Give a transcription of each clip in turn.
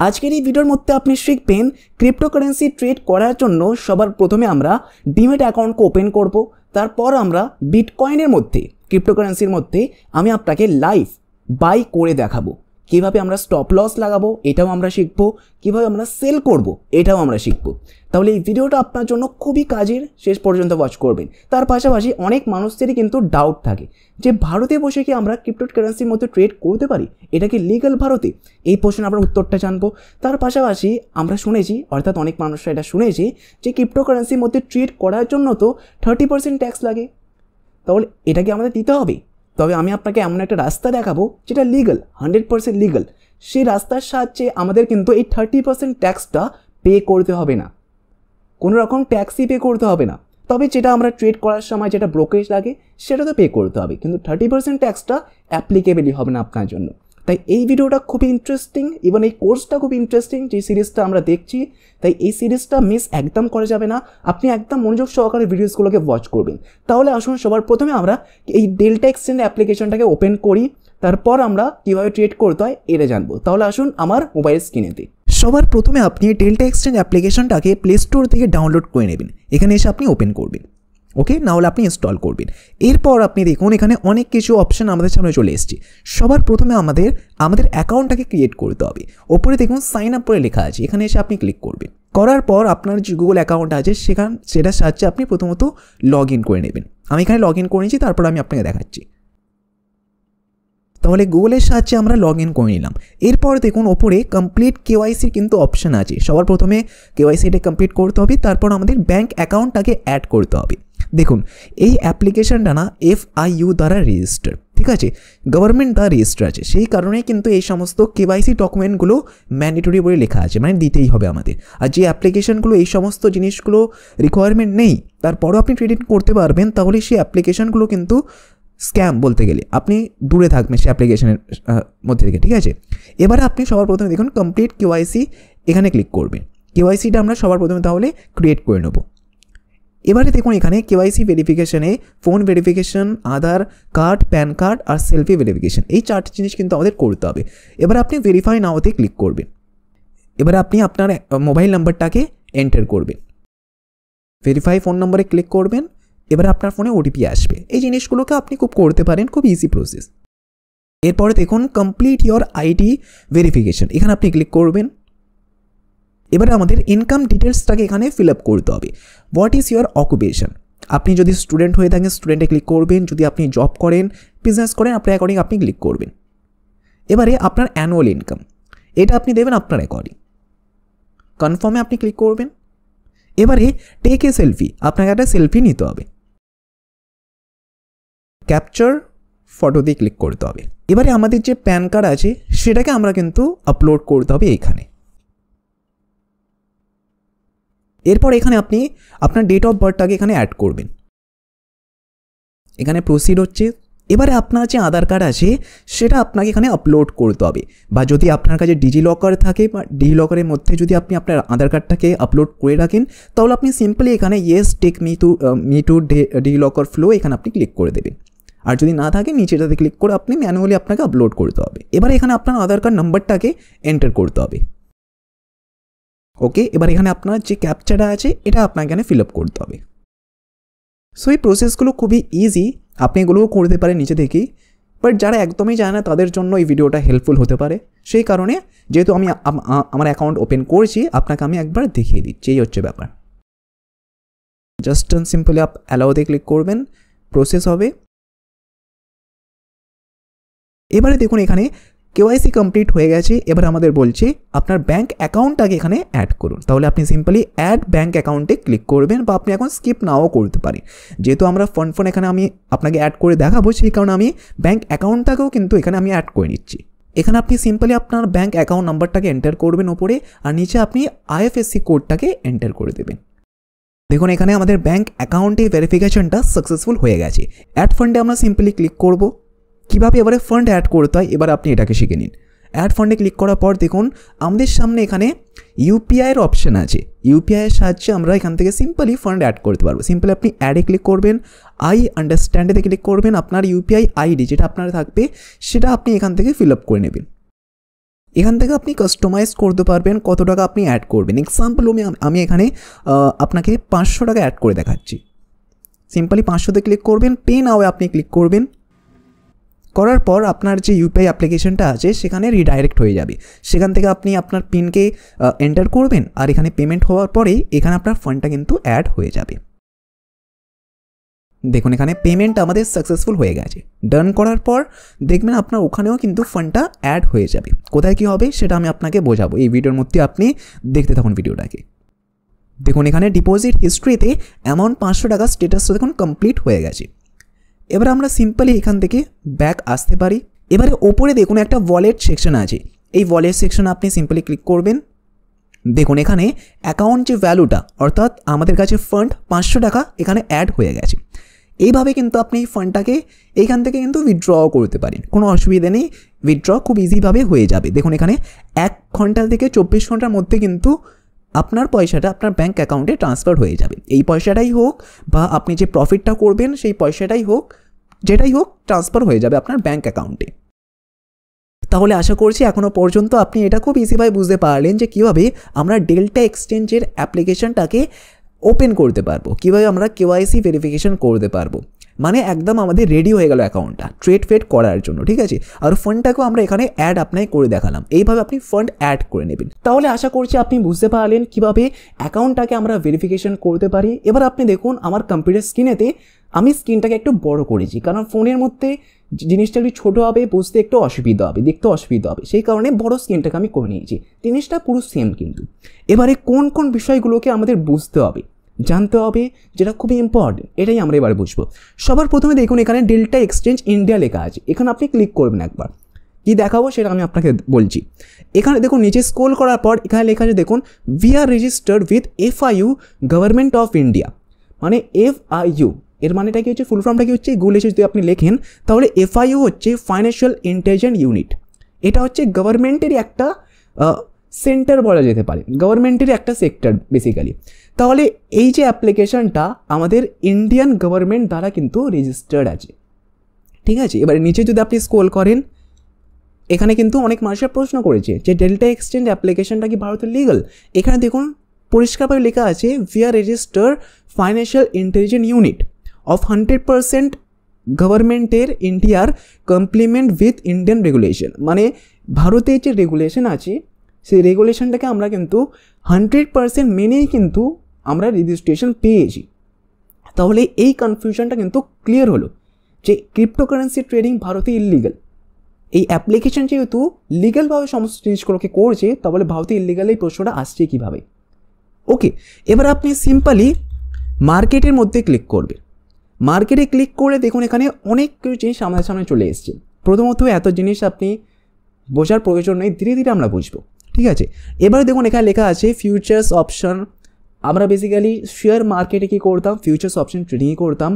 আজকের এই ভিডিওর মধ্যে আপনি শিখবেন ক্রিপ্টোকারেন্সি ট্রেড করার জন্য সবার প্রথমে আমরা ডিম্যাট অ্যাকাউন্টকে ওপেন করব। তারপর আমরা বিটকয়েনের মধ্যে ক্রিপ্টোকারেন্সির মধ্যে আমি আপনাকে লাইভ বাই করে দেখাবো। কিভাবে আমরা স্টপ লস লাগাবো এটাও আমরা শিখবো, কিভাবে আমরা সেল করব এটাও আমরা শিখবো। তাহলে এই ভিডিওটা আপনার জন্য খুবই কাজের, শেষ পর্যন্ত ওয়াচ করবেন। তার পাশাপাশি অনেক মানুষদেরই কিন্তু ডাউট থাকে যে ভারতে বসে কি আমরা ক্রিপ্টোকারেন্সির মধ্যে ট্রেড করতে পারি, এটা কি লিগ্যাল ভারতে? এই প্রশ্নের আমরা উত্তরটা জানবো। তার পাশাপাশি আমরা শুনেছি, অর্থাৎ অনেক মানুষরা এটা শুনেছি যে ক্রিপ্টোকারেন্সির মধ্যে ট্রেড করার জন্য তো 30% ট্যাক্স লাগে, তাহলে এটা কি আমাদের দিতে হবে? তবে আমি আপনাকে এমন একটা রাস্তা দেখাবো যেটা লিগাল, 100% লিগাল। সেই রাস্তার সাহায্যে আমাদের কিন্তু এই 30% ট্যাক্সটা পে করতে হবে না, কোনো রকম ট্যাক্সই পে করতে হবে না। তবে যেটা আমরা ট্রেড করার সময় যেটা ব্রোকারেজ লাগে সেটা তো পে করতে হবে, কিন্তু 30% ট্যাক্সটা অ্যাপ্লিকেবলই হবে না আপনার জন্য। তাই এই ভিডিওটা খুবই ইন্টারেস্টিং এবং এই কোর্সটা খুব ইন্টারেস্টিং, যে সিরিজটা আমরা দেখছি। তাই এই সিরিজটা মিস একদম করা যাবে না, আপনি একদম মনোযোগ সহকারে ভিডিওসগুলোকে ওয়াচ করবেন। তাহলে আসুন সবার প্রথমে আমরা এই ডেল্টা এক্সচেঞ্জ অ্যাপ্লিকেশনটাকে ওপেন করি, তারপর আমরা কীভাবে ট্রেড করতে হয় এটা জানবো। তাহলে আসুন আমার মোবাইল স্ক্রিনেতে সবার প্রথমে আপনি ডেল্টা এক্সচেঞ্জ অ্যাপ্লিকেশনটাকে প্লে স্টোর থেকে ডাউনলোড করে নেবেন। এখানে এসে আপনি ওপেন করবেন, ওকে, না হলে আপনি ইনস্টল করবেন। এরপর আপনি দেখুন এখানে অনেক কিছু অপশান আমাদের সামনে চলে এসেছে। সবার প্রথমে আমাদের অ্যাকাউন্টটাকে ক্রিয়েট করতে হবে। ওপরে দেখুন সাইন আপ করে লেখা আছে, এখানে এসে আপনি ক্লিক করবেন। করার পর আপনার যে গুগল অ্যাকাউন্ট আছে সেটার সাহায্যে আপনি প্রথমত লগ ইন করে নেবেন। আমি এখানে লগ ইন করে নিয়েছি, তারপর আমি আপনাকে দেখাচ্ছি। তাহলে গুগলের সাহায্যে আমরা লগ ইন করে নিলাম। এরপর দেখুন ওপরে কমপ্লিট কেওয়াইসির কিন্তু অপশান আছে। সবার প্রথমে কেওয়াইসিটা কমপ্লিট করতে হবে, তারপর আমাদের ব্যাঙ্ক অ্যাকাউন্টটাকে অ্যাড করতে হবে। দেখুন এই অ্যাপ্লিকেশনটা না FIU দ্বারা রেজিস্টার, ঠিক আছে, গভর্নমেন্ট দ্বারা রেজিস্টার আছে। সেই কারণেই কিন্তু এই সমস্ত কেওয়াইসি ডকুমেন্টগুলো ম্যান্ডেটরি বলে লেখা আছে, মানে দিতেই হবে আমাদের। আর যে অ্যাপ্লিকেশনগুলো এই সমস্ত জিনিসগুলো রিকোয়ারমেন্ট নেই, তারপরও আপনি ট্রেডিং করতে পারবেন, তাহলে সেই অ্যাপ্লিকেশনগুলো কিন্তু স্ক্যাম বলতে গেলে আপনি দূরে থাকবেন সেই অ্যাপ্লিকেশনের মধ্যে থেকে, ঠিক আছে। এবারে আপনি সবার প্রথমে দেখুন কমপ্লিট কেওয়াইসি, এখানে ক্লিক করবেন। কেওয়াইসিটা আমরা সবার প্রথমে তাহলে ক্রিয়েট করে নেব। এবারে দেখুন এখানে কেওয়াইসি ভেরিফিকেশানে ফোন ভেরিফিকেশান, আধার কার্ড, প্যান কার্ড আর সেলফি ভেরিফিকেশান, এই 4টি জিনিস কিন্তু আমাদের করতে হবে। এবার আপনি ভেরিফাই নাওতে ক্লিক করবেন। এবারে আপনি আপনার মোবাইল নাম্বারটাকে এন্টার করবেন, ভেরিফাই ফোন নম্বরে ক্লিক করবেন। এবার আপনার ফোনে OTP আসবে। এই জিনিসগুলোকে আপনি খুব করতে পারেন, খুব ইজি প্রসেস। এরপরে দেখুন কমপ্লিট ইয়োর ID ভেরিফিকেশান, এখানে আপনি ক্লিক করবেন। এবারে আমাদের ইনকাম ডিটেলসটাকে এখানে ফিল আপ করতে হবে। What is your occupation? আপনি যদি স্টুডেন্ট হয়ে থাকেন স্টুডেন্টে ক্লিক করবেন, যদি আপনি জব করেন, বিজনেস করেন, আপনার অ্যাকর্ডিং আপনি ক্লিক করবেন। এবারে আপনার অ্যানুয়াল ইনকাম এটা আপনি দেবেন আপনার অ্যাকর্ডিং। কনফার্মে আপনি ক্লিক করবেন। এবারে টেক এ সেলফি, আপনাকে একটা সেলফি নিতে হবে, ক্যাপচার ফটো দিয়ে ক্লিক করতে হবে। এবারে আমাদের যে প্যান কার্ড আছে সেটাকে আমরা কিন্তু আপলোড করতে হবে এখানে। এরপর এখানে আপনি আপনার ডেট অফ বার্থটাকে এখানে অ্যাড করবেন। এখানে প্রসিড হচ্ছে। এবারে আপনার যে আধার কার্ড আছে সেটা আপনাকে এখানে আপলোড করতে হবে, বা যদি আপনার কাছে ডিজিলকার থাকে বা ডিজিলকারের মধ্যে যদি আপনি আপনার আধার কার্ডটাকে আপলোড করে রাখেন, তাহলে আপনি সিম্পলি এখানে yes take me to DigiLocker flow এখানে আপনি ক্লিক করে দেবেন। আর যদি না থাকে নিচেটাতে ক্লিক করে আপনি ম্যানুয়ালি আপনাকে আপলোড করতে হবে। এবার এখানে আপনার আধার কার্ড নাম্বারটাকে এন্টার করতে হবে, ওকে। এবার এখানে আপনার যে ক্যাপচাটা আছে এটা আপনাকে এখানে ফিল আপ করতে হবে। সো এই প্রসেসগুলো খুবই ইজি, আপনি এগুলোও করতে পারেন নিচে থেকেই। বাট যারা একদমই জানে না তাদের জন্য এই ভিডিওটা হেল্পফুল হতে পারে। সেই কারণে যেহেতু আমি আমার অ্যাকাউন্ট ওপেন করছি, আপনাকে আমি একবার দেখিয়ে দিচ্ছি, এই হচ্ছে ব্যাপার। জাস্ট অ্যান্ড সিম্পলি অ্যালাউতে ক্লিক করবেন, প্রসেস হবে। এবারে দেখুন এখানে কেওয়াইসি কমপ্লিট হয়ে গেছে। এবার আমাদের বলছে আপনার ব্যাঙ্ক অ্যাকাউন্টটাকে এখানে অ্যাড করুন। তাহলে আপনি সিম্পলি অ্যাড ব্যাঙ্ক অ্যাকাউন্টে ক্লিক করবেন, বা আপনি এখন স্কিপ নাও করতে পারেন। যেহেতু আমরা ফোন এখানে আমি আপনাকে অ্যাড করে দেখাবো, সেই কারণে আমি ব্যাঙ্ক অ্যাকাউন্টটাকেও কিন্তু এখানে আমি অ্যাড করে নিচ্ছি। এখানে আপনি সিম্পলি আপনার ব্যাঙ্ক অ্যাকাউন্ট নাম্বারটাকে এন্টার করবেন ওপরে, আর নিচে আপনি IFSC কোডটাকে এন্টার করে দেবেন। দেখুন এখানে আমাদের ব্যাঙ্ক অ্যাকাউন্টে ভেরিফিকেশনটা সাকসেসফুল হয়ে গেছে। অ্যাড ফান্ডে আমরা সিম্পলি ক্লিক করব। কীভাবে এবারে ফান্ড অ্যাড করতে হয় এবার আপনি এটাকে শিখে নিন। অ্যাড ফান্ডে ক্লিক করার পর দেখুন আমাদের সামনে এখানে UPI এর অপশান আছে। UPI এর সাহায্যে আমরা এখান থেকে সিম্পলি ফান্ড অ্যাড করতে পারবো। সিম্পলি আপনি অ্যাডে ক্লিক করবেন, আই আন্ডারস্ট্যান্ডে ক্লিক করবেন, আপনার UPI ID যেটা আপনার থাকবে সেটা আপনি এখান থেকে ফিল আপ করে নেবেন। এখান থেকে আপনি কাস্টমাইজ করতে পারবেন কত টাকা আপনি অ্যাড করবেন। এক্সাম্পল আমি এখানে আপনাকে 500 টাকা অ্যাড করে দেখাচ্ছি। সিম্পলি 500তে ক্লিক করবেন, পে নাও আপনি ক্লিক করবেন। করার পর আপনার যে ইউপিআই অ্যাপ্লিকেশনটা আছে সেখানে রিডাইরেক্ট হয়ে যাবে। সেখান থেকে আপনি আপনার পিনকে এন্টার করবেন, আর এখানে পেমেন্ট হওয়ার পরেই এখানে আপনার ফান্ডটা কিন্তু অ্যাড হয়ে যাবে। দেখুন এখানে পেমেন্ট আমাদের সাকসেসফুল হয়ে গেছে। ডান করার পর দেখবেন আপনার ওখানেও কিন্তু ফান্ডটা অ্যাড হয়ে যাবে। কোথায় কী হবে সেটা আমি আপনাকে বোঝাবো, এই ভিডিওর মধ্যে আপনি দেখতে থাকুন ভিডিওটাকে। দেখুন এখানে ডিপোজিট হিস্ট্রিতে অ্যামাউন্ট 500 টাকা স্ট্যাটাসটা দেখুন কমপ্লিট হয়ে গেছে। এবার আমরা সিম্পলি এখান থেকে ব্যাক আসতে পারি। এবারে ওপরে দেখুন একটা ওয়ালেট সেকশন আছে, এই ওয়ালেট সেকশনে আপনি সিম্পলি ক্লিক করবেন। দেখুন এখানে অ্যাকাউন্ট যে ভ্যালুটা অর্থাৎ আমাদের কাছে ফান্ড 500 টাকা এখানে অ্যাড হয়ে গেছে। এইভাবে কিন্তু আপনি এই ফান্ডটাকে এইখান থেকে কিন্তু উইথড্র করতে পারেন, কোনো অসুবিধা নেই, উইথড্র খুব ইজিভাবে হয়ে যাবে। দেখুন এখানে 1 ঘন্টা থেকে 24 ঘন্টার মধ্যে কিন্তু আপনার পয়সাটা আপনার ব্যাঙ্ক অ্যাকাউন্টে ট্রান্সফার হয়ে যাবে। এই পয়সাটাই হোক বা আপনি যে প্রফিটটা করবেন সেই পয়সাটাই হোক, যেটাই হোক ট্রান্সফার হয়ে যাবে আপনার ব্যাঙ্ক অ্যাকাউন্টে। তাহলে আশা করছি এখনও পর্যন্ত আপনি এটা খুব ইজিভাবে বুঝতে পারলেন যে কীভাবে আমরা ডেল্টা এক্সচেঞ্জের অ্যাপ্লিকেশনটাকে ওপেন করতে পারবো, কীভাবে আমরা কেওয়াইসি ভেরিফিকেশন করতে পারবো। মানে একদম আমাদের রেডি হয়ে গেল অ্যাকাউন্টটা ট্রেড ফেড করার জন্য, ঠিক আছে। আর ফান্ডটাকেও আমরা এখানে অ্যাড আপনাকে করে দেখালাম, এইভাবে আপনি ফান্ড অ্যাড করে নেবেন। তাহলে আশা করছি আপনি বুঝতে পারলেন কীভাবে অ্যাকাউন্টটাকে আমরা ভেরিফিকেশন করতে পারি। এবার আপনি দেখুন আমার কম্পিউটার স্ক্রিনেতে আমি স্ক্রিনটাকে একটু বড় করেছি, কারণ ফোনের মধ্যে জিনিসটা একটু ছোটো হবে, বুঝতে একটু অসুবিধা হবে, দেখতে অসুবিধা হবে, সেই কারণে বড় স্ক্রিনটাকে আমি করে নিয়েছি। জিনিসটা পুরো সেম কিন্তু। এবারে কোন কোন বিষয়গুলোকে আমাদের বুঝতে হবে, জানতে হবে, যেটা খুবই ইম্পর্টেন্ট, এটাই আমরা এবারে বুঝবো। সবার প্রথমে দেখুন এখানে ডেল্টা এক্সচেঞ্জ ইন্ডিয়া লেখা আছে, এখানে আপনি ক্লিক করবেন একবার। কী দেখাবো সেটা আমি আপনাকে বলছি। এখানে দেখুন নিচে স্ক্রল করার পর এখানে লেখা আছে দেখুন we are registered with FIU government of India. মানে FIU এর মানেটা কি হচ্ছে, ফুল ফর্মটা কি হচ্ছে, গুগলে যদি আপনি লেখেন তাহলে FIU হচ্ছে ফাইন্যান্সিয়াল ইন্টেলিজেন্স ইউনিট। এটা হচ্ছে গভর্নমেন্টেরই একটা সেন্টার বলা যেতে পারে, গভর্নমেন্টের একটা সেক্টর বেসিক্যালি। তাহলে এই যে অ্যাপ্লিকেশনটা আমাদের ইন্ডিয়ান গভর্নমেন্ট দ্বারা কিন্তু রেজিস্টার্ড আছে, ঠিক আছে। এবারে নিচে যদি আপনি স্ক্রল করেন এখানে কিন্তু অনেক মানুষের প্রশ্ন করেছে যে ডেল্টা এক্সচেঞ্জ অ্যাপ্লিকেশনটা কি ভারতের লিগাল। এখানে দেখুন পরিষ্কারভাবে লেখা আছে we are registered financial intelligence unit of 100% গভর্নমেন্টের ইন্ডিয়ার কমপ্লিমেন্ট উইথ ইন্ডিয়ান রেগুলেশন। মানে ভারতের যে রেগুলেশন আছে সেই রেগুলেশনটাকে আমরা কিন্তু 100% মেনেই কিন্তু আমরা রেজিস্ট্রেশন পেয়েছি। তাহলে এই কনফিউশনটা কিন্তু ক্লিয়ার হলো যে ক্রিপ্টোকারেন্সি ট্রেডিং ভারতে ইললিগাল। এই অ্যাপ্লিকেশন যেহেতু লিগালভাবে সমস্ত জিনিসগুলোকে করছে, তাহলে ভারতে ইললিগাল এই প্রশ্নটা আসছে কীভাবে। ওকে, এবার আপনি সিম্পলি মার্কেটের মধ্যে ক্লিক করবেন। মার্কেটে ক্লিক করে দেখুন এখানে অনেক কিছু জিনিস আমাদের সামনে চলে এসছে। প্রথমত এত জিনিস আপনি বোঝার প্রয়োজন নেই, ধীরে ধীরে আমরা বুঝবো, ঠিক আছে। এবারে দেখুন এখানে লেখা আছে ফিউচার্স অপশন। আমরা বেসিক্যালি শেয়ার মার্কেটে কী করতাম, ফিউচার্স অপশন ট্রেডিংই করতাম।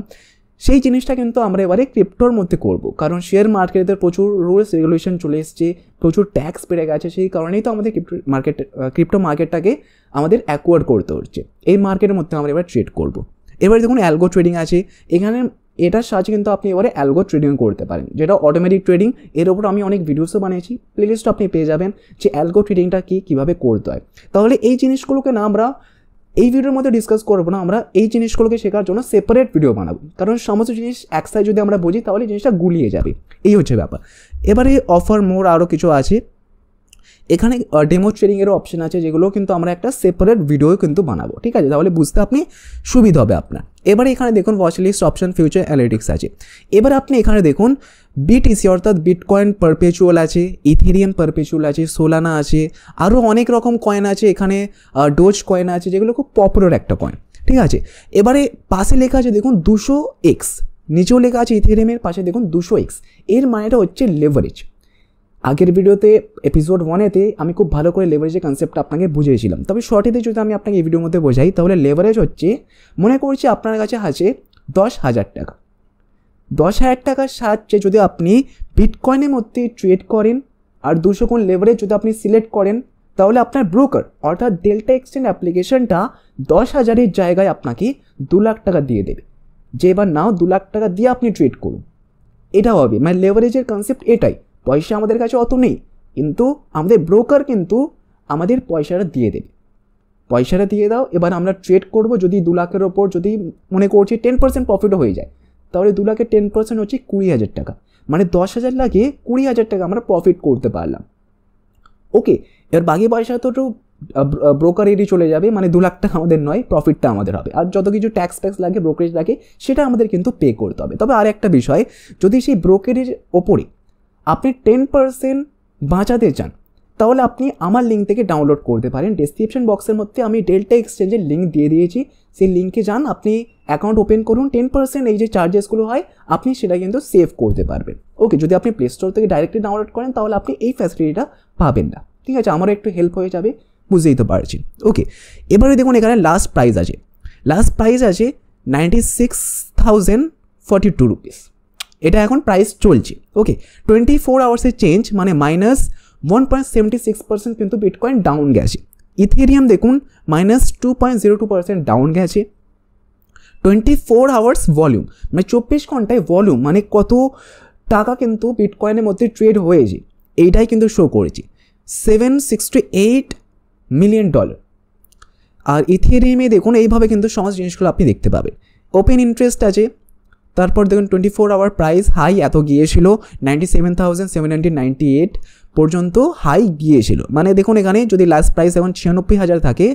সেই জিনিসটা কিন্তু আমরা এবারে ক্রিপ্টোর মধ্যে করব, কারণ শেয়ার মার্কেটের প্রচুর রুলস রেগুলেশন চলে এসছে, প্রচুর ট্যাক্স বেড়ে গেছে, সেই কারণেই তো আমাদের ক্রিপ্টো মার্কেটটাকে আমাদের অ্যাকোয়ার করতে হচ্ছে। এই মার্কেটের মধ্যে আমরা এবার ট্রেড করব। এবারে দেখুন অ্যালগো ট্রেডিং আছে এখানে, এটার সাহায্যে কিন্তু আপনি এবারে অ্যালগো ট্রেডিং করতে পারেন, যেটা অটোমেটিক ট্রেডিং। এর ওপর আমি অনেক ভিডিওসও বানিয়েছি, প্লেলিস্ট আপনি পেয়ে যাবেন যে অ্যালগো ট্রেডিংটা কীভাবে করতে হয়। তাহলে এই জিনিসগুলোকে না আমরা এই ভিডিওর মধ্যে ডিসকাস করবো না, আমরা এই জিনিসগুলোকে শেখার জন্য সেপারেট ভিডিও বানাবো, কারণ সমস্ত জিনিস একসাথে যদি আমরা বুঝি তাহলে জিনিসটা গুলিয়ে যাবে, এই হচ্ছে ব্যাপার। এবারে অফার মোর আরও কিছু আছে, এখানে ডেমো ট্রেডিংয়েরও অপশন আছে, যেগুলো কিন্তু আমরা একটা সেপারেট ভিডিও কিন্তু বানাবো, ঠিক আছে। তাহলে বুঝতে আপনি সুবিধা হবে আপনার। এবারে এখানে দেখুন watch list option, future analytics আছে। এবার আপনি এখানে দেখুন BTC অর্থাৎ বিটকয়েন পারপেচুয়াল আছে, ইথেরিয়াম পারপেচুয়াল আছে, সোলানা আছে, আরও অনেক রকম কয়েন আছে। এখানে ডোজ কয়েন আছে, যেগুলো খুব পপুলার একটা কয়েন, ঠিক আছে। এবারে পাশে লেখা আছে দেখুন 200x, নিচেও লেখা আছে ইথেরিয়ামের পাশে দেখুন 200x। এর মানেটা হচ্ছে লেভারেজ। আগের ভিডিওতে এপিসোড 1-এতে আমি খুব ভালো করে লেভারেজের কনসেপ্টটা আপনাকে বুঝিয়েছিলাম, তবে শর্টেতে যদি আমি আপনাকে এই ভিডিওর মধ্যে বোঝাই, তাহলে লেভারেজ হচ্ছে, মনে করছি আপনার কাছে আছে 10,000 টাকা। 10,000 টাকার সাহায্যে যদি আপনি বিটকয়েনের মধ্যে ট্রেড করেন আর 200 গুণ লেভারেজ যদি আপনি সিলেক্ট করেন, তাহলে আপনার ব্রোকার অর্থাৎ ডেল্টা এক্সচেঞ্জ অ্যাপ্লিকেশনটা 10,000-এর জায়গায় আপনাকে 2 লাখ টাকা দিয়ে দেবে, যে এবার নাও 2 লাখ টাকা দিয়ে আপনি ট্রেড করুন। এটা হবে, মানে লেভারেজের কনসেপ্ট এটাই। পয়সা আমাদের কাছে অত নেই, কিন্তু আমাদের ব্রোকার কিন্তু আমাদের পয়সাটা দিয়ে দেবে, পয়সাটা দিয়ে দাও, এবার আমরা ট্রেড করব। যদি 2 লাখের ওপর যদি মনে করছি 10% প্রফিটও হয়ে যায়, তাহলে 2 লাখের 10% হচ্ছে 20,000 টাকা, মানে 10,000 লাগে 20,000 টাকা আমরা প্রফিট করতে পারলাম। ওকে, এবার বাকি পয়সা তো ব্রোকারেরই চলে যাবে, মানে 2 লাখ টাকা আমাদের নয়, প্রফিটটা আমাদের হবে। আর যত কিছু ট্যাক্স লাগে, ব্রোকারেজ লাগে, সেটা আমাদের কিন্তু পে করতে হবে। তবে আর একটা বিষয়, যদি সেই ব্রোকারের ওপরে আপনি 10% বাঁচাতে চান, তাহলে আপনি আমার লিঙ্ক থেকে ডাউনলোড করতে পারেন। ডেসক্রিপশন বক্সের মধ্যে আমি ডেল্টা এক্সচেঞ্জের লিঙ্ক দিয়ে দিয়েছি, সেই লিঙ্কে যান, আপনি অ্যাকাউন্ট ওপেন করুন। 10% এই যে চার্জেসগুলো হয় আপনি সেটা কিন্তু সেভ করতে পারবেন। ওকে, যদি আপনি প্লে স্টোর থেকে ডাইরেক্টলি ডাউনলোড করেন তাহলে আপনি এই ফ্যাসিলিটিটা পাবেন না। ঠিক আছে, আমারও একটু হেল্প হয়ে যাবে, বুঝতেই তো পারছি। ওকে, এবারে দেখুন এখানে লাস্ট প্রাইস আছে 96,042 রুপিস, এটা এখন প্রাইস চলছে। ওকে, 24 আওয়ার্সের চেঞ্জ মানে -1.76% কিন্তু বিটকয়েন ডাউন গেছে। ইথেরিয়াম দেখুন -2.02% ডাউন গেছে। 24 আওয়ার্স ভলিউম মানে 24 ঘন্টায় ভলিউম মানে কত টাকা কিন্তু বিটকয়েনের মধ্যে ট্রেড হয়েছে, এইটাই কিন্তু শো করেছে, $768 মিলিয়ন। আর ইথেরিয়ামে দেখুন এইভাবে কিন্তু সমস্ত জিনিসগুলো আপনি দেখতে পাবেন। ওপেন ইন্টারেস্ট আছে, তারপর দেখুন 24 আওয়ার প্রাইস হাই এত গিয়েছিল 97,798 পর্যন্ত হাই গিয়েছিল। মানে দেখুন এখানে যদি লাস্ট প্রাইস এখন 96,000 থাকে,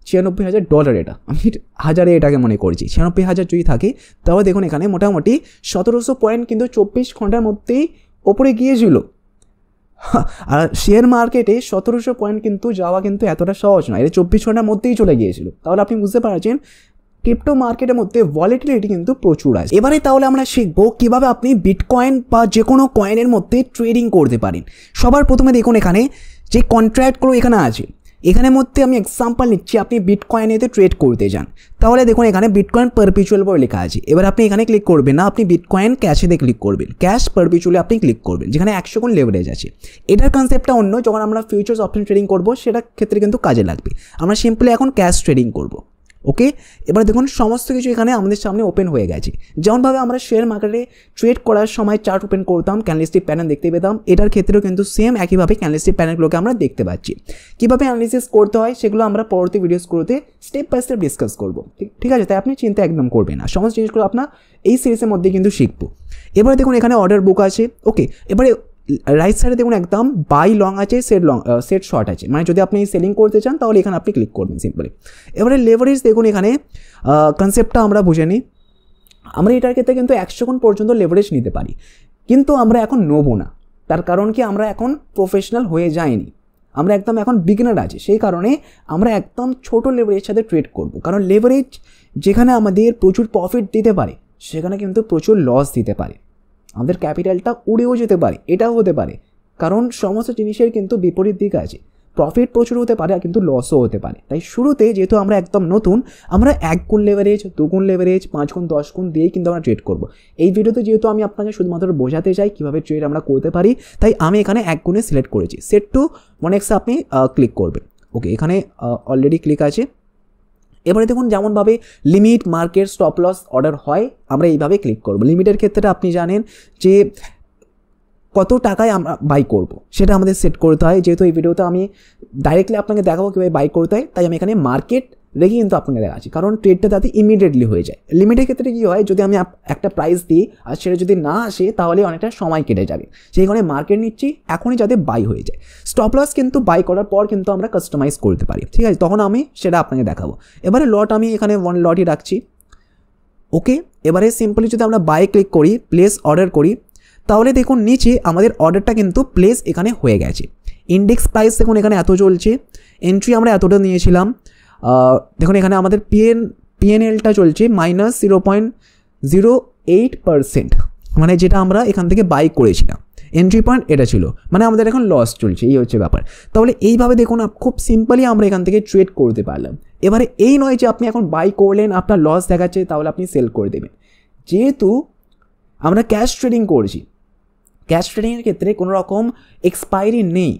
$96,000, এটা আমি হাজারে এটাকে মনে করছি, 96,000 যদি থাকে তাহলে দেখুন এখানে মোটামুটি 1700 পয়েন্ট কিন্তু 24 ঘন্টার মধ্যেই ওপরে গিয়েছিল। আর শেয়ার মার্কেটে 1700 পয়েন্ট কিন্তু যাওয়া কিন্তু এতটা সহজ নয়, এটা 24 ঘন্টার মধ্যেই চলে গিয়েছিল। তাহলে আপনি বুঝতে পারছেন ক্রিপ্টো মার্কেটের মধ্যে ভলিটিলিটি কিন্তু প্রচুর আছে। এবারে তাহলে আমরা শিখবো কিভাবে আপনি বিটকয়েন বা যে কোনো কয়েনের মধ্যে ট্রেডিং করতে পারেন। সবার প্রথমে দেখুন এখানে যে কন্ট্রাক্টগুলো এখানে আছে, এখানের মধ্যে আমি এক্সাম্পল নিচ্ছি, আপনি বিটকয়েনেতে ট্রেড করতে যান, তাহলে দেখুন এখানে বিটকয়েন পারপিচুয়াল বলে লেখা আছে। এবার আপনি এখানে ক্লিক করবেন না, আপনি বিটকয়েন ক্যাশেতে ক্লিক করবেন, ক্যাশ পারপিচুয়ালে আপনি ক্লিক করবেন, যেখানে 100 গুণ লেভারেজ আছে। এটার কনসেপ্টটা অন্য, যখন আমরা ফিউচার্স অপশন ট্রেডিং করবো সেটার ক্ষেত্রে কিন্তু কাজে লাগবে। আমরা সিম্পলি এখন ক্যাশ ট্রেডিং করবো। ওকে, এবার দেখুন সমস্ত কিছু এখানে আমাদের সামনে ওপেন হয়ে গেছে। যেমনভাবে আমরা শেয়ার মার্কেটে ট্রেড করার সময় চার্ট ওপেন করতাম, ক্যান্ডেলস্টিক প্যাটার্ন দেখতে পেতাম, এটার ক্ষেত্রেও কিন্তু সেম একইভাবে ক্যান্ডেলস্টিক প্যাটার্নগুলোকে আমরা দেখতে পাচ্ছি। কীভাবে অ্যানালিসিস করতে হয় সেগুলো আমরা পরবর্তী ভিডিওসগুলোতে স্টেপ বাই স্টেপ ডিসকাস করবো। ঠিক আছে, তাই আপনি চিন্তা একদম করবেন না, সমস্ত জিনিসগুলো আপনার এই সিরিজের মধ্যে কিন্তু শিখবো। এবারে দেখুন এখানে অর্ডার বুক আছে। ওকে, এবারে রাইট সাইডে দেখুন একদম বাই লং আছে, সেট শর্ট আছে, মানে যদি আপনি সেলিং করতে চান তাহলে এখানে আপনি ক্লিক করবেন সিম্পলি। এবারে লেভারেজ দেখুন এখানে কনসেপ্টটা আমরা বুঝে নিই। আমরা এটার ক্ষেত্রে কিন্তু 100 গুণ পর্যন্ত লেভারেজ নিতে পারি, কিন্তু আমরা এখন নেবো না। তার কারণ কি, আমরা এখন প্রফেশনাল হয়ে যাইনি, আমরা একদম এখন বিগিনার আছি, সেই কারণে আমরা একদম ছোট লেভারেজের সাথে ট্রেড করব। কারণ লেভারেজ যেখানে আমাদের প্রচুর প্রফিট দিতে পারে সেখানে কিন্তু প্রচুর লস দিতে পারে, আমাদের ক্যাপিটালটা উড়েও যেতে পারে, এটাও হতে পারে। কারণ সমস্ত জিনিসের কিন্তু বিপরীত দিক আছে, প্রফিট প্রচুর হতে পারে কিন্তু লসও হতে পারে। তাই শুরুতে যেহেতু আমরা একদম নতুন, আমরা 1 গুণ লেভারেজ, 2 গুণ লেভারেজ, 5 গুণ 10 গুণ দিয়েই কিন্তু আমরা ট্রেড করব। এই ভিডিওতে যেহেতু আমি আপনাকে শুধুমাত্র বোঝাতে চাই কীভাবে ট্রেড আমরা করতে পারি, তাই আমি এখানে 1 গুণে সিলেক্ট করেছি। সেট টু মনেক্সে আপনি ক্লিক করবেন। ওকে, এখানে অলরেডি ক্লিক আছে। এবারে দেখুন যেমনভাবে limit, market, stop loss order হয়, আমরা এইভাবে ক্লিক করব। লিমিটের ক্ষেত্রে আপনি জানেন যে কত টাকায় আমরা বাই করব সেটা আমাদের সেট করতে হয়। যেহেতু এই ভিডিওতে আমি ডাইরেক্টলি আপনাকে দেখাবো কীভাবে বাই করতে হয়, তাই আমি এখানে মার্কেট রেখে কিন্তু আপনাকে দেখাচ্ছি, কারণ ট্রেডটা তাতে ইমিডিয়েটলি হয়ে যায়। লিমিটের ক্ষেত্রে কী হয়, যদি আমি একটা প্রাইস দিই আর সেটা যদি না আসে তাহলে অনেকটা সময় কেটে যাবে, সেই কারণে মার্কেট নিচ্ছি এখনই যাতে বাই হয়ে যায়। স্টপ লস কিন্তু বাই করার পর কিন্তু আমরা কাস্টমাইজ করতে পারি, ঠিক আছে, তখন আমি সেটা আপনাকে দেখাবো। এবারে লট আমি এখানে 1 লটই রাখছি। ওকে, এবারে সিম্পলি যদি আমরা বাই ক্লিক করি, প্লেস অর্ডার করি, তাহলে দেখুন নিচে আমাদের অর্ডারটা কিন্তু প্লেস এখানে হয়ে গেছে। ইন্ডেক্স প্রাইস দেখুন এখানে এত চলছে, এন্ট্রি আমরা এতটা নিয়েছিলাম। দেখুন এখানে আমাদের পিএনএলটা চলছে -0.08%, মানে যেটা আমরা এখান থেকে বাই করেছিলাম। এন্ট্রি পয়েন্ট এটা ছিল, মানে আমাদের এখন লস চলছে, এই হচ্ছে ব্যাপার। তাহলে এইভাবে দেখুন খুব সিম্পলি আমরা এখান থেকে ট্রেড করতে পারলাম। এবারে এই নয় যে আপনি এখন বাই করলেন, আপনার লস দেখাচ্ছে, তাহলে আপনি সেল করে দেবেন। যেহেতু আমরা ক্যাশ ট্রেডিং করছি, ক্যাশ ট্রেডিংয়ের ক্ষেত্রে কোনো রকম এক্সপায়ারি নেই,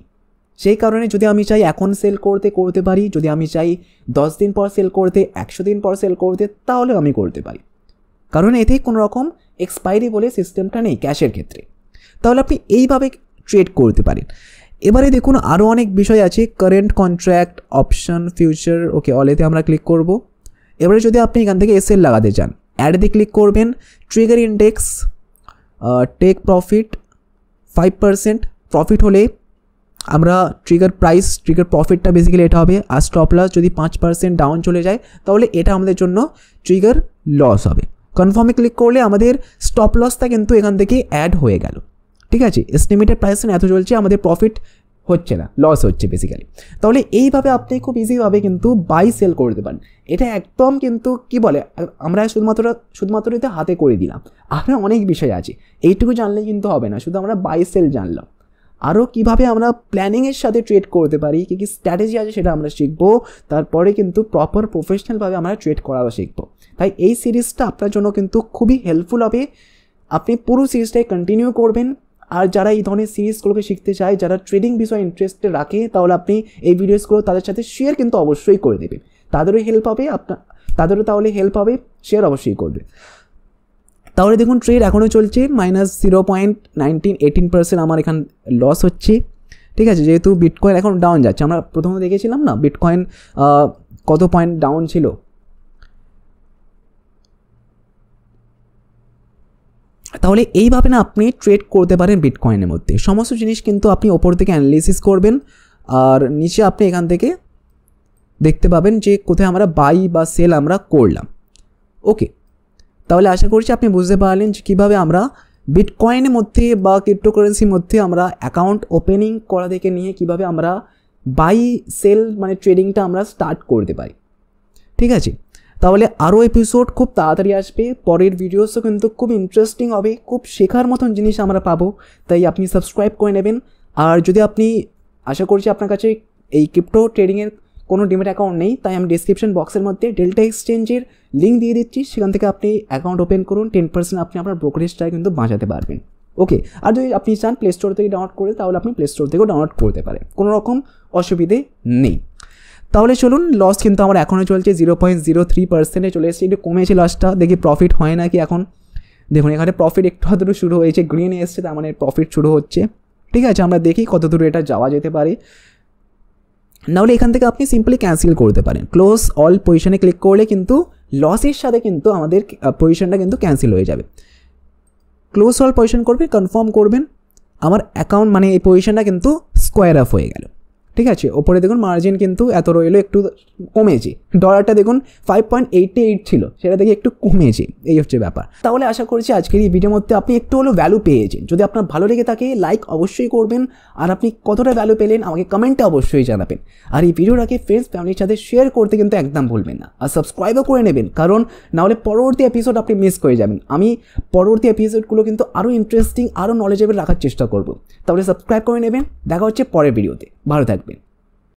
সেই কারণে যদি আমি চাই এখন সেল করতে পারি, যদি আমি চাই 10 দিন পর সেল করতে, 100 দিন পর সেল করতে, তাহলে আমি করতে পারি, কারণ এতে কোনো রকম এক্সপায়ারি বলে সিস্টেমটা নেই ক্যাশের ক্ষেত্রে। তাহলে আপনি এইভাবে ট্রেড করতে পারেন। এবারে দেখুন আরও অনেক বিষয় আছে, কারেন্ট কন্ট্রাক্ট, অপশন, ফিউচার, ওকে অলেতে আমরা ক্লিক করব। এবারে যদি আপনি এখান থেকে এসএল লাগাতে চান, অ্যাডে ক্লিক করবেন, trigger index, take profit 5%, profit হলে আমরা ট্রিগার প্রাইস, ট্রিগার প্রফিটটা বেসিক্যালি এটা হবে। আর স্টপ লস যদি 5% ডাউন চলে যায় তাহলে এটা আমাদের জন্য ট্রিগার লস হবে। কনফার্মে ক্লিক করলে আমাদের স্টপ লসটা কিন্তু এখান থেকে অ্যাড হয়ে গেল, ঠিক আছে। এস্টিমেটেড প্রাইস এত চলছে, আমাদের প্রফিট হচ্ছে না, লস হচ্ছে বেসিক্যালি। তাহলে এইভাবে আপনি খুব ইজিভাবে কিন্তু বাই সেল করতে পারেন। এটা একদম কিন্তু কি বলে, আমরা শুধুমাত্র এটা হাতে করে দিলাম, আপনার অনেক বিষয় আছে, এইটুকু জানলে কিন্তু হবে না, শুধু আমরা বাই সেল জানলাম। আরও কীভাবে আমরা প্ল্যানিংয়ের সাথে ট্রেড করতে পারি, কী কী স্ট্র্যাটেজি আছে সেটা আমরা শিখবো। তারপরে কিন্তু প্রপার প্রফেশনালভাবে আমরা ট্রেড করাও শিখবো। তাই এই সিরিজটা আপনার জন্য কিন্তু খুবই হেল্পফুল হবে। আপনি পুরো সিরিজটাই কন্টিনিউ করবেন। আর যারা এই ধরনের সিরিজগুলোকে শিখতে চায়, যারা ট্রেডিং বিষয়ে ইন্টারেস্টেড রাখে, তাহলে আপনি এই ভিডিওসগুলো তাদের সাথে শেয়ার কিন্তু অবশ্যই করে দেবেন। তাদেরও হেল্প হবে, তাদেরও তাহলে হেল্প হবে, শেয়ার অবশ্যই করবে। তাহলে দেখুন ট্রেড এখনও চলছে, -0.18% আমার এখানে লস হচ্ছে, ঠিক আছে। যেহেতু বিটকয়েন এখন ডাউন যাচ্ছে, আমরা প্রথমে দেখেছিলাম না বিটকয়েন কত পয়েন্ট ডাউন ছিল। তাহলে এইভাবে না আপনি ট্রেড করতে পারেন বিটকয়েনের মধ্যে। সমস্ত জিনিস কিন্তু আপনি ওপর থেকে অ্যানালিসিস করবেন, আর নিচে আপনি এখান থেকে দেখতে পাবেন যে কোথায় আমরা বাই বা সেল আমরা করলাম। ওকে, তাহলে আশা করছি আপনি বুঝতে পারলেন যে কীভাবে আমরা বিটকয়েনের মধ্যে বা ক্রিপ্টোকারেন্সির মধ্যে আমরা অ্যাকাউন্ট ওপেনিং করা থেকে নিয়ে কীভাবে আমরা বাই সেল মানে ট্রেডিংটা আমরা স্টার্ট করতে পারি, ঠিক আছে। তাহলে আরও এপিসোড খুব তাড়াতাড়ি আসবে, পরের ভিডিওসও কিন্তু খুব ইন্টারেস্টিং হবে, খুব শেখার মতন জিনিস আমরা পাবো। তাই আপনি সাবস্ক্রাইব করে নেবেন। আর যদি আপনি, আশা করছি আপনার কাছে এই ক্রিপ্টো ট্রেডিংয়ের কোনো ডিমেট অ্যাকাউন্ট নেই, তাই আমি ডিসক্রিপশন বক্সের মধ্যে ডেল্টা এক্সচেঞ্জের লিঙ্ক দিয়ে দিচ্ছি, সেখান থেকে আপনি অ্যাকাউন্ট ওপেন করুন, 10% আপনি আপনার ব্রোকারেজটা কিন্তু বাঁচাতে পারবেন। ওকে, আর যদি আপনি চান প্লে স্টোর থেকে ডাউনলোড করে, তাহলে আপনি প্লে স্টোর থেকেও ডাউনলোড করতে পারেন, কোনো রকম অসুবিধে নেই। তাহলে চলুন, লস কিন্তু আমার এখনও চলছে, 0.03% চলে এসেছে, একটু কমেছে লসটা, দেখি প্রফিট হয় নাকি এখন। দেখুন এখানে প্রফিট একটু হাতে শুরু হয়েছে, গ্রিনে এসছে, তার মানে প্রফিট শুরু হচ্ছে, ঠিক আছে। আমরা দেখি কত দূর এটা যাওয়া যেতে পারে। নাহলে এখান থেকে আপনি সিম্পলি ক্যান্সেল করতে পারেন, ক্লোজ অল পজিশনে ক্লিক করলে কিন্তু লসের সাথে কিন্তু আমাদের পজিশনটা কিন্তু ক্যান্সেল হয়ে যাবে। ক্লোজ অল পজিশন করবে, কনফার্ম করবেন, আমার অ্যাকাউন্ট মানে এই পজিশনটা কিন্তু স্কোয়ার অফ হয়ে গেল, ঠিক আছে। ওপরে দেখুন মার্জিন কিন্তু এত রইলো, একটু কমেছে। ডলারটা দেখুন 5.88 ছিল, সেটা দেখে একটু কমেছে, এই হচ্ছে ব্যাপার। তাহলে আশা করছি আজকের এই ভিডিওর মধ্যে আপনি একটু হলেও ভ্যালু পেয়েছেন। যদি আপনার ভালো লেগে থাকে লাইক অবশ্যই করবেন, আর আপনি কতটা ভ্যালু পেলেন আমাকে কমেন্টে অবশ্যই জানাবেন। আর এই ভিডিওটাকে ফ্রেন্ডস ফ্যামিলির সাথে শেয়ার করতে কিন্তু একদম ভুলবেন না, আর সাবস্ক্রাইবও করে নেবেন, কারণ নাহলে পরবর্তী এপিসোড আপনি মিস করে যাবেন। আমি পরবর্তী এপিসোডগুলো কিন্তু আরও ইন্টারেস্টিং, আরও নলেজেবল রাখার চেষ্টা করব। তাহলে সাবস্ক্রাইব করে নেবেন। দেখা হচ্ছে পরের ভিডিওতে, ভালো থাকবেন।